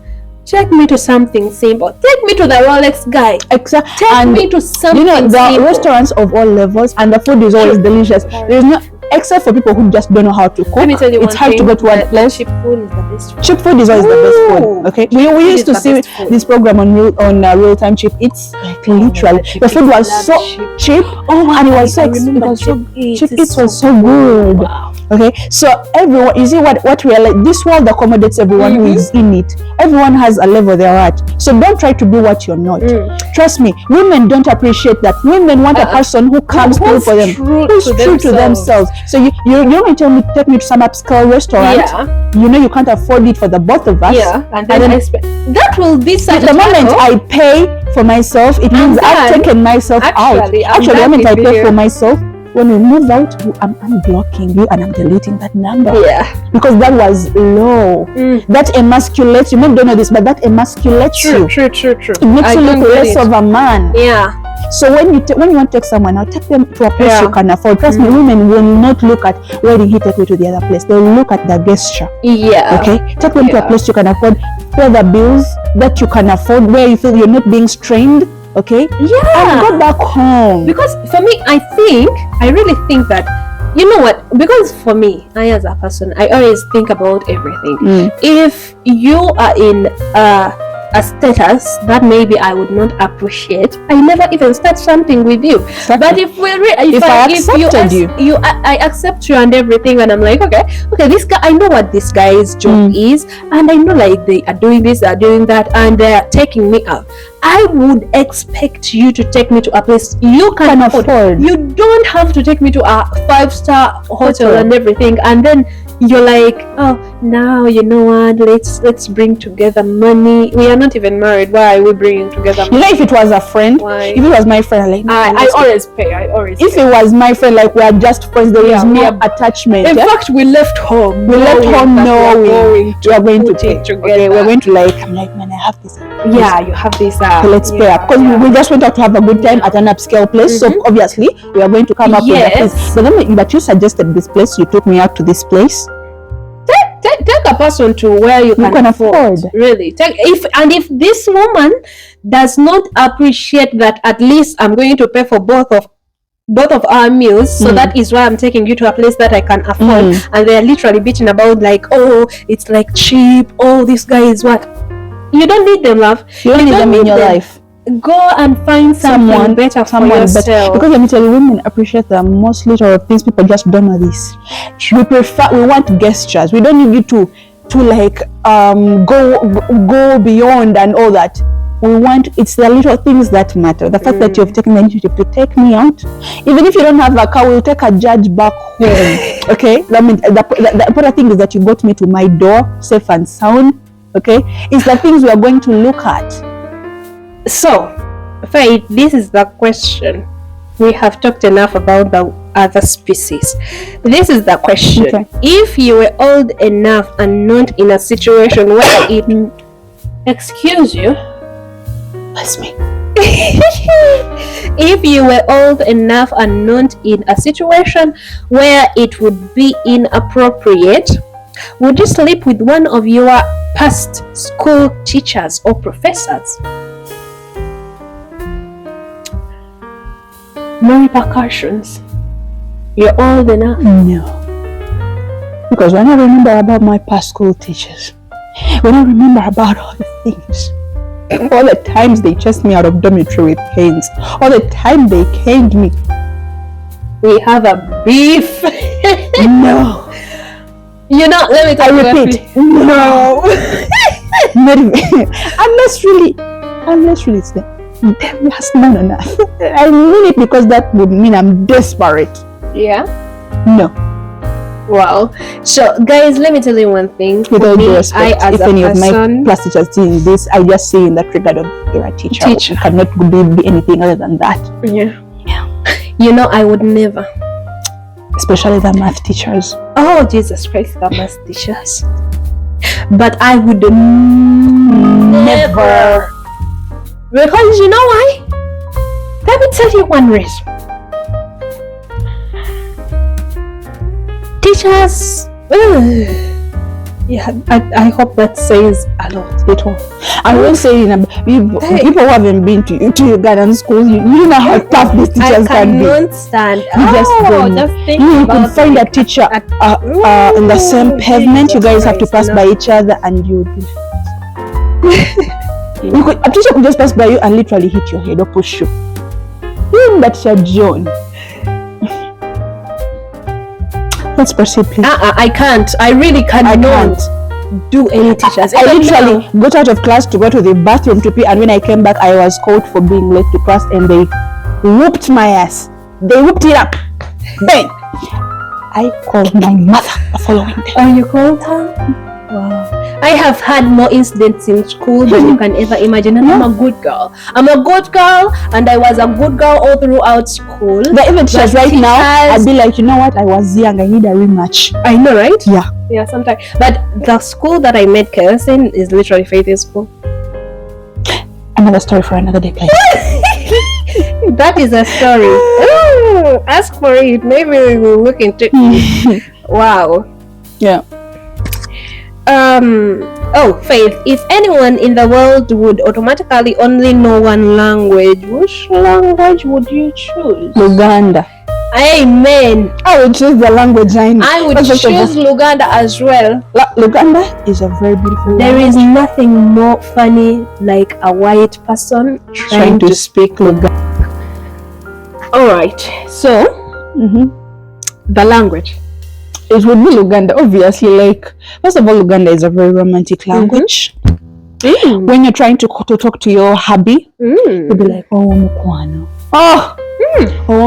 take me to something simple. Take me to the Rolex guy. Exactly. Take me to something there are simple. restaurants of all levels, and the food is always delicious. There's no, except for people who just don't know how to cook. Let me tell you it's hard to go to one place. Cheap food is the best food. Cheap food is always the best food. Okay, we used to see this program on Real Time Cheap. It's like literally the food was so cheap. And it was so cheap. It was so good. Wow. Okay, so everyone, you see what realize this world accommodates everyone who is in it. Everyone has a level they're at. So don't try to be what you're not. Trust me, women don't appreciate that. Women want a person who comes through for them, who's true to themselves. So you may tell me, take me to some upscale restaurant. Yeah. You know you can't afford it for the both of us. Yeah, and then that will be such the moment I pay for myself, it means I've taken myself out. Actually, the moment I pay for myself, when we move out, I'm unblocking you and I'm deleting that number. Yeah. Because that was low. That emasculates you. Maybe don't know this, but that emasculates you. True. It makes you look less of a man. Yeah. So when you want to take someone out, take them to a place you can afford. Trust me, women will not look at where did he take me to the other place. They'll look at the gesture. Yeah. Okay? Take them to a place you can afford. Pay the bills that you can afford, where you feel you're not being strained. Okay? Yeah. And go back home. Because for me, I really think that, you know what? Because for me, I as a person, I always think about everything. If you are in a status that maybe I would not appreciate, I never even start something with you. Exactly. But I accept you and everything, and I'm like, okay, this guy, I know what this guy's job is, and I know like they are doing this, they are doing that, and they are taking me out. I would expect you to take me to a place you can afford. You don't have to take me to a 5-star hotel and everything, and then you're like, oh, now you know what, let's bring together money. We are not even married. Why are we bringing together money? You know, if it was a friend, if it was my friend, like, I always pay. If it was my friend, like, we are just friends, there is no attachment. In fact, we left home. We are going to pay together. Okay, we're going to I'm like, man, I have this. Yeah, you have this. So let's pay up, because we just went out to have a good time at an upscale place. So obviously we are going to come up with a place. But you suggested this place. You took me out to this place. Take a person to where you can afford. Really, if this woman does not appreciate that, at least I'm going to pay for both of our meals, so that is why I'm taking you to a place that I can afford. And they're literally bitching about like, oh, it's like cheap. Oh, this guy is what? You don't need them, love. You don't need them in your life. Go and find someone better for yourself. Better. Because let me tell you, women appreciate the most little things. People just don't know this. We want gestures. We don't need you to like go beyond and all that. It's the little things that matter. The fact that you've taken the initiative to take me out, even if you don't have a car, we'll take a judge back home. Okay, that means the important thing is that you got me to my door safe and sound. Okay, it's the things we are going to look at. So, Faith, this is the question. We have talked enough about the other species. This is the question. Okay. If you were old enough and not in a situation where it... Excuse you. Bless me. If you were old enough and not in a situation where it would be inappropriate, would you sleep with one of your past school teachers or professors? No repercussions. You're old enough. No. Because when I remember about my past school teachers, when I remember about all the things, all the times they chased me out of dormitory with canes, all the time they caned me, we have a beef. No. You know, let me tell you. I repeat, no. Not even. Unless really it's the last man on earth. I mean it, because that would mean I'm desperate. Yeah? No. Wow. So guys, let me tell you one thing. With all due respect, if any of my class teachers seeing this, I just see in that regard of you're a teacher. You cannot be anything other than that. Yeah. You know, I would never. Especially the math teachers. Oh, Jesus Christ, the math teachers. But I would never. Because you know why? Let me tell you one reason. Teachers, Yeah, I hope that says a lot. It will. I will say, people who haven't been to Ugandan schools, you know how tough these teachers can be. I cannot stand. You just don't. You could find a teacher in the same pavement. You guys have to pass by each other, and you would a teacher could just pass by you and literally hit your head or push you. Even that teacher John. Let's proceed, please. I can't. I really cannot do any teachers. I literally got out of class to go to the bathroom to pee, and when I came back, I was called for being late to class, and they whooped my ass. They whooped it up. Then I called my mother the following day. Oh, you called her? Wow. I have had more incidents in school than you can ever imagine, and I'm a good girl. I'm a good girl, and I was a good girl all throughout school. But even teachers right now, I'd be like, you know what? I was young. I need a rematch. I know, right? Yeah. Yeah, sometimes. But the school that I met Chaos in is literally Faith's school. Another story for another day, please. That is a story. Ooh, ask for it. Maybe we will look into it. Wow. Yeah. Faith, if anyone in the world would automatically only know one language, which language would you choose? Luganda. Amen. I would choose the language I know. I would choose Luganda as well. Luganda is a very beautiful language. There is nothing more funny like a white person trying to speak Luganda. Alright, so the language. It would be Luganda, obviously. Like, first of all, Luganda is a very romantic language. When you're trying to talk to your hubby, you'll be like, "Oh, mukwano." Oh,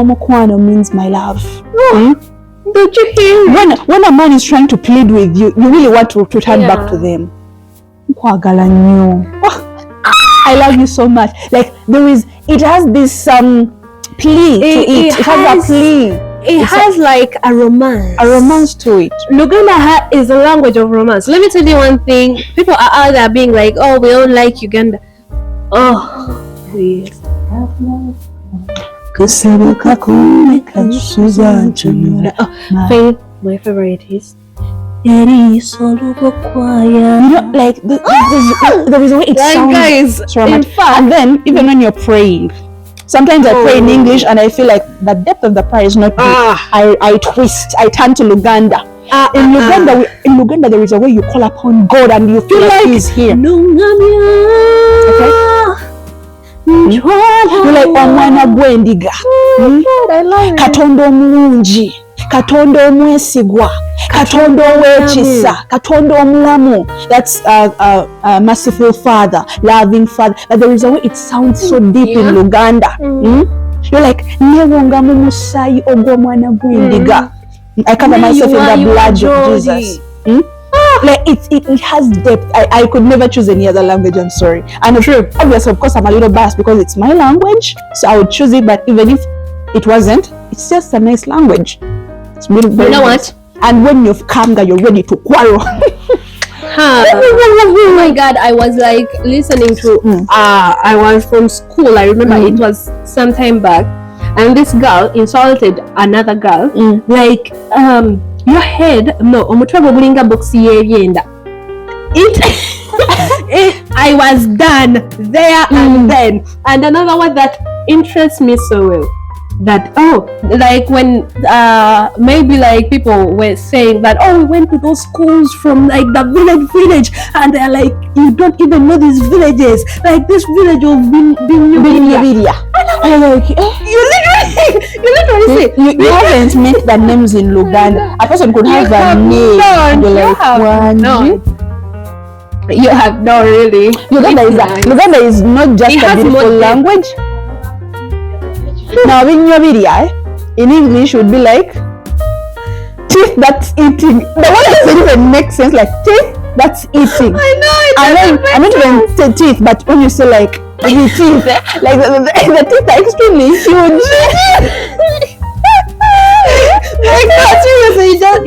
mukwano means my love. Don't you hear? When a man is trying to plead with you, you really want to turn back to them. Nkwagala nnyo. I love you so much. Like, it has this plea to it. It has a plea. It has like a romance to it. Luganda is a language of romance. Let me tell you one thing. People are out there being like, oh, we don't like Uganda. Oh, please. Faith, my favorite is there is all over choir. You know, like there is a way it sounds. Guys, in fact, and then even when you're praying, sometimes I pray in English and I feel like the depth of the prayer is not good. I twist. I turn to Luganda. In Luganda, there is a way you call upon God and you feel like He's here. You're like omwana gwendiga. Katonda omulungi, Katonda omwesigwa, Katonda ow'ekisa, Katonda omulamu. That's merciful Father, loving Father. But there is a way it sounds so deep in Luganda. You're like newonga mu musaayi ogw'omwana gwendiga. I cover myself in the blood of Jesus. Like it has depth. I could never choose any other language. I'm sorry. And obviously, of course, I'm a little biased because it's my language, so I would choose it. But even if it wasn't, it's just a nice language. It's really very you know nice. What? And when you've come there, you're ready to quarrel. Oh my God! I was like listening to. I was from school. I remember it was some time back, and this girl insulted another girl. Like your head, no, omutwe bulinga box yeyenda. I was done there and then. And another one that interests me so well, that like when maybe like people were saying that we went to those schools from like the village, and they're like, you don't even know these villages, like this village of Binyubiria. And I'm like, you literally say you haven't met the names in Luganda. A person could have a name. You have no really. Uganda is not just a beautiful language. Now in English would be like teeth that's eating. The one doesn't even make sense, like teeth that's eating. I know. I don't even say teeth, but when you say like the teeth, like the teeth are extremely huge. Like that, seriously, you just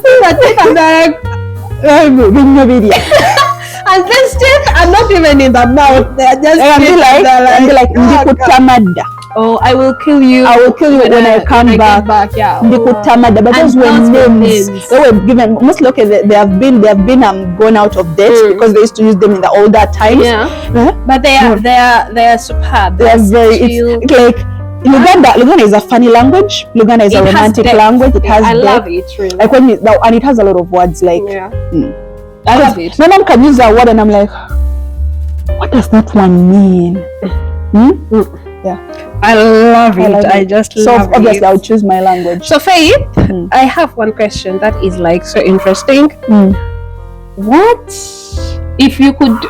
see the teeth and they're like, and these teeth are not even in the mouth. They're just like ndikutamada. or I will kill you. I will kill you when I come back. Yeah. Ndikutamada, but those were names. They were given mostly. Okay, they have been gone out of date because they used to use them in the older times. Yeah. But they are superb. They are very. It's like Luganda is a funny language. Luganda is a romantic language. It has. I love it really. Like and it has a lot of words. Like I love it. My mom can use a word and I'm like, what does that one mean? Yeah. I love it. I just love it. So obviously I would choose my language. So Faith, I have one question that is like so interesting. What if you could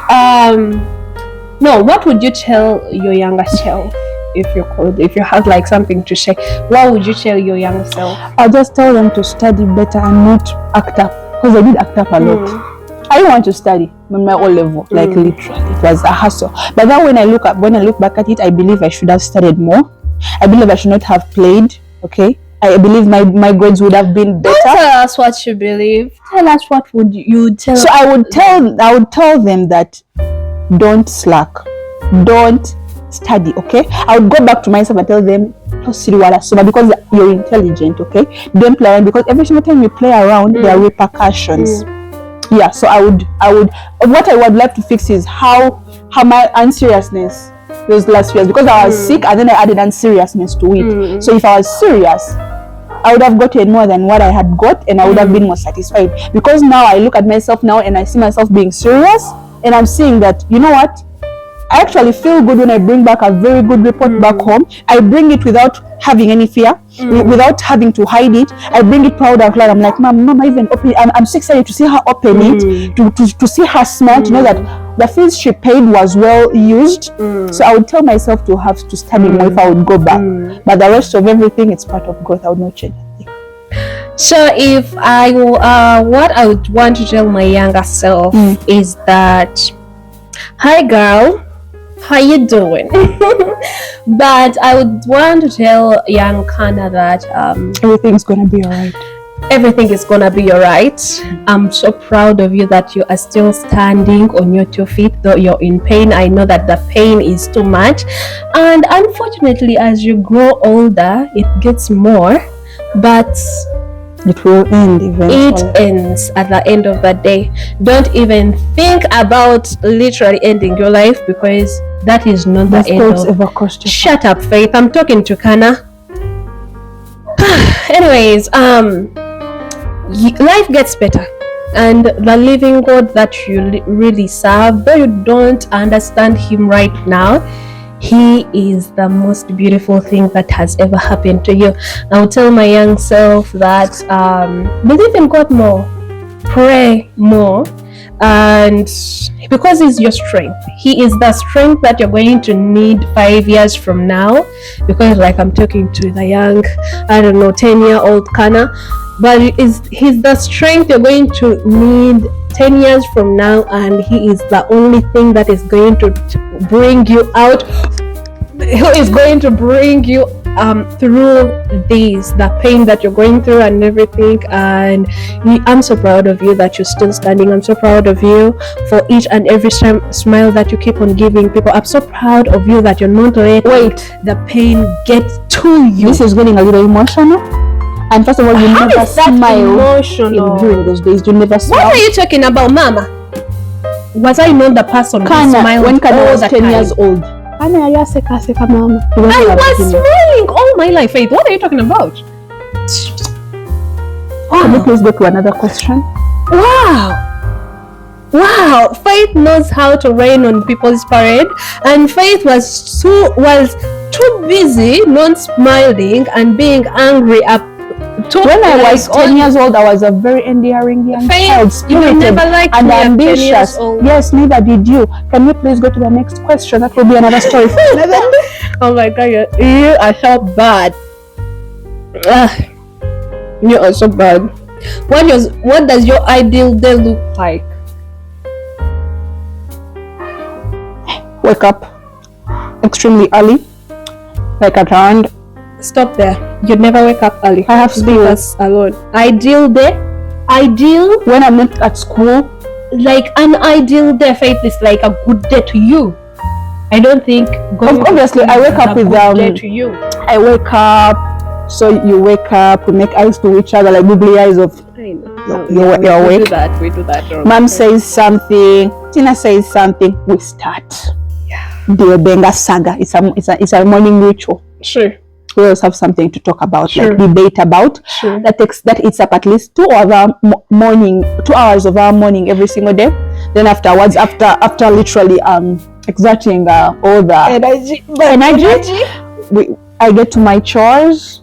what would you tell your younger self if you had like something to say? What would you tell your younger self? I'll just tell them to study better and not act up, because I did act up a lot. I didn't want to study on my O level, like literally, it was a hassle. But then when I look back at it, I believe I should have studied more. I believe I should not have played. Okay, I believe my grades would have been better. Don't tell us what you believe. Tell us what would you tell. So I would tell them that don't slack, don't study. Okay, I would go back to myself and tell them because you're intelligent. Okay, don't play around, because every single time you play around, there are repercussions. Yeah, so I would what I would like to fix is how my unseriousness those last years, because I was sick and then I added unseriousness to it. So if I was serious, I would have gotten more than what I had got, and I would have been more satisfied, because now I look at myself now and I see myself being serious, and I'm seeing that, you know what, I actually feel good when I bring back a very good report back home. I bring it without having any fear, without having to hide it. I bring it proud out loud. I'm like, Mom, even open. I'm so excited to see her open it, to see her smile, to know that the fees she paid was well used. So I would tell myself to have to study more if I would go back. But the rest of everything, it's part of growth. I would not change anything. So if what I would want to tell my younger self is that, hi girl, how you doing? But I would want to tell young Kana that everything's gonna be alright. Everything is gonna be alright. I'm so proud of you that you are still standing on your 2 feet, though you're in pain. I know that the pain is too much, and unfortunately as you grow older it gets more, but it will end eventually. It ends at the end of the day. Don't even think about literally ending your life, because that is not the end of. Shut up, Faith. I'm talking to Kana. Anyways, life gets better, and the living God that you really serve, though you don't understand him right now, he is the most beautiful thing that has ever happened to you. I will tell my young self that believe in God more, pray more, and because he's your strength, he is the strength that you're going to need 5 years from now. Because like I'm talking to the young, 10-year-old Kana, but he's the strength you're going to need 10 years from now, and he is the only thing that is going to bring you out, who is going to bring you through the pain that you're going through and everything. And I'm so proud of you that you're still standing. I'm so proud of you for each and every smile that you keep on giving people. I'm so proud of you that you're not letting the pain get to you. This is getting a little emotional. And first of all, you never smile during those days. You never smile. What are you talking about, Mama? Was I not the person who smiled when Kana was 10 time? years old? I was smiling all my life, Faith. What are you talking about? Can you please go to another question? Wow, Faith knows how to rain on people's parade, and Faith was too busy not smiling and being angry up. When I was 10 years old, I was a very endearing young child, spirited and ambitious. Yes, neither did you. Can we please go to the next question? That will be another story for another. Oh my God, you are so bad. You are so bad. What does your ideal day look like? Wake up extremely early, like around. Stop there. You'd never wake up early. I have to leave us alone. Ideal day? Ideal? When I'm not at school? Like an ideal day, Faith, is like a good day to you. I don't think obviously I wake up with to you. I wake up, so you wake up, we make eyes to each other, like googly eyes of you're awake. We do that. Mom says something, Tina says something, we start. Yeah. The Benga saga. It's a morning ritual. Sure. We always have something to talk about, sure. like debate about. Sure. That eats up at least 2 hours of our morning every single day. Then afterwards, after literally exerting all the energy, I get to my chores.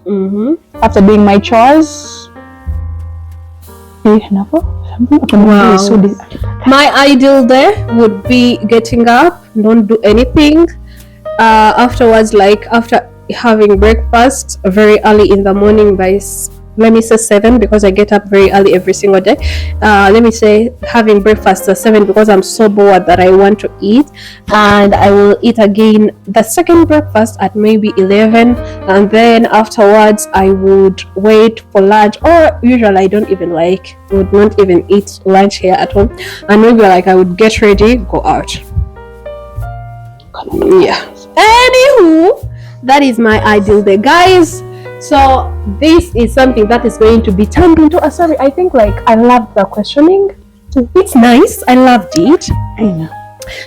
After doing my chores, wow. My ideal day would be getting up, don't do anything. Afterwards, like after having breakfast very early in the morning by let me say 7, because I get up very early every single day. Let me say having breakfast at 7 because I'm so bored that I want to eat, and I will eat again the second breakfast at maybe 11, and then afterwards I would wait for lunch, or usually I would not even eat lunch here at home, and maybe like I would get ready, go out. Yeah. Anywho, that is my ideal day, guys. So this is something that is going to be turned into a story. I think like I loved the questioning. It's nice. I loved it. I know.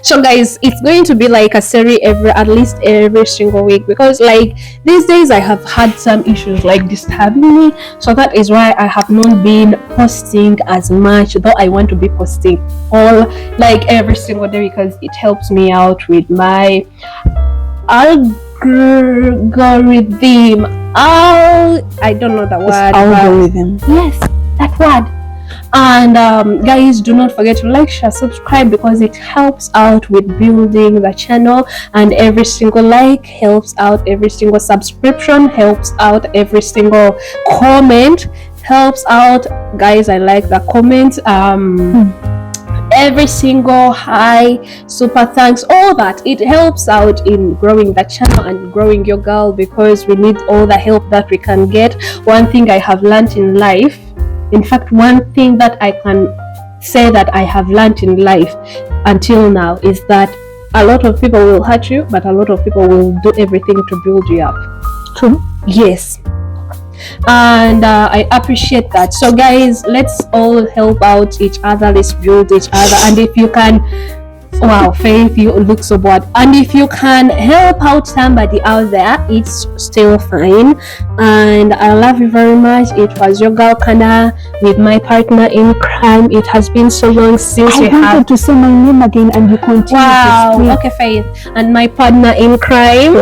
So guys, it's going to be like a series at least every single week, because like these days I have had some issues like disturbing me, so that is why I have not been posting as much, though I want to be posting all like every single day, because it helps me out with my algorithm. I don't know that word. Algorithm. Yes, that word. And guys, do not forget to like, share, subscribe, because it helps out with building the channel, and every single like helps out, every single subscription helps out, every single comment helps out. Guys, I like the comment. Every single hi, super thanks, all that, it helps out in growing the channel and growing your girl, because we need all the help that we can get. One thing I have learned in life, in fact, one thing that I can say that I have learned in life until now, is that a lot of people will hurt you, but a lot of people will do everything to build you up. True. Yes. And I appreciate that. So guys, let's all help out each other, let's build each other. And if you can, wow, Faith, you look so bored, and if you can help out somebody out there, it's still fine. And I love you very much. It was your girl Kana with my partner in crime. It has been so long since we wanted to say my name again, and you continue. Wow. Okay, Faith, and my partner in crime.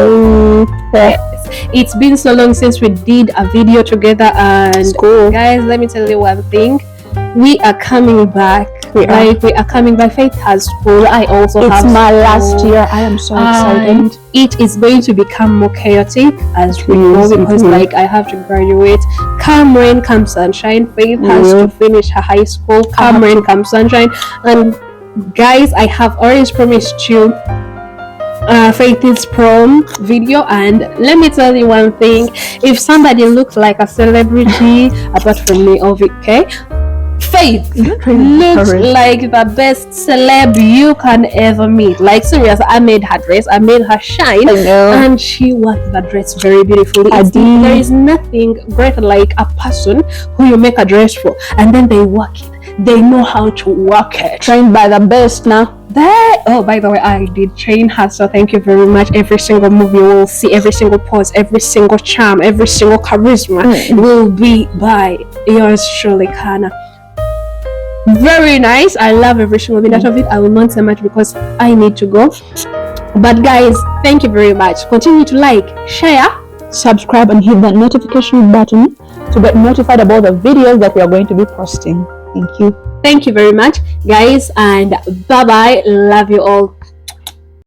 It's been so long since we did a video together, and cool. Guys, let me tell you one thing. We are coming back. We are coming back. Faith has school. I also have school. It's my last year. I am so excited. It is going to become more chaotic as we go, because like I have to graduate. Come rain, come sunshine. Faith has to finish her high school. Come rain, come sunshine. And guys, I have always promised you Faith's prom video, and let me tell you one thing. If somebody looks like a celebrity apart from me, okay, Faith looks like the best celeb you can ever meet. Like serious, I made her dress, I made her shine, and she worked the dress very beautifully. There is nothing greater like a person who you make a dress for and then they work it. They know how to work it. Trained by the best now. By the way, I did train her, so thank you very much. Every single move you will see, every single pose, every single charm, every single charisma will be by yours truly, Kana. Very nice. I love every single minute of it. I will not say much because I need to go. But guys, thank you very much. Continue to like, share, subscribe, and hit that notification button to get notified about the videos that we are going to be posting. Thank you. Thank you very much, guys, and bye bye. Love you all.